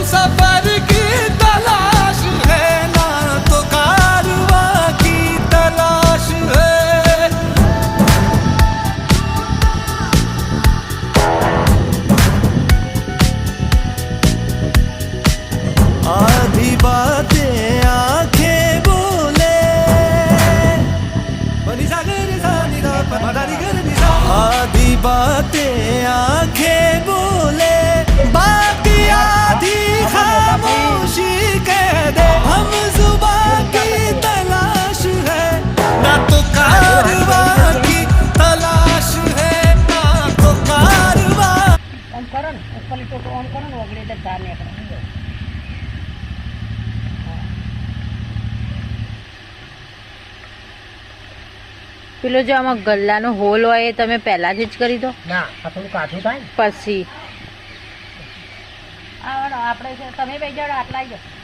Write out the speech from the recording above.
सफर की तलाश है ना तो कारवां की तलाश है। आधी बातें आंखें बोले आधी बातें आंखें बोले बाकी आधी खामोशी कह दे। हम जुबान की तलाश है ना तो कारवां की तलाश है ना तो कारवां। ઓમ કરો ને ઉપર લીટો તો ઓમ કરો ને વગડે એટલે તાર નીકળે પેલો જો આમાં ગલ્લાનો હોલ હોય એ તમે પહેલાથી જ કરી દો ના આ થોડું કાઠું થાય ને પછી આપણે તમે બે જણ આટલા આવી જાઓ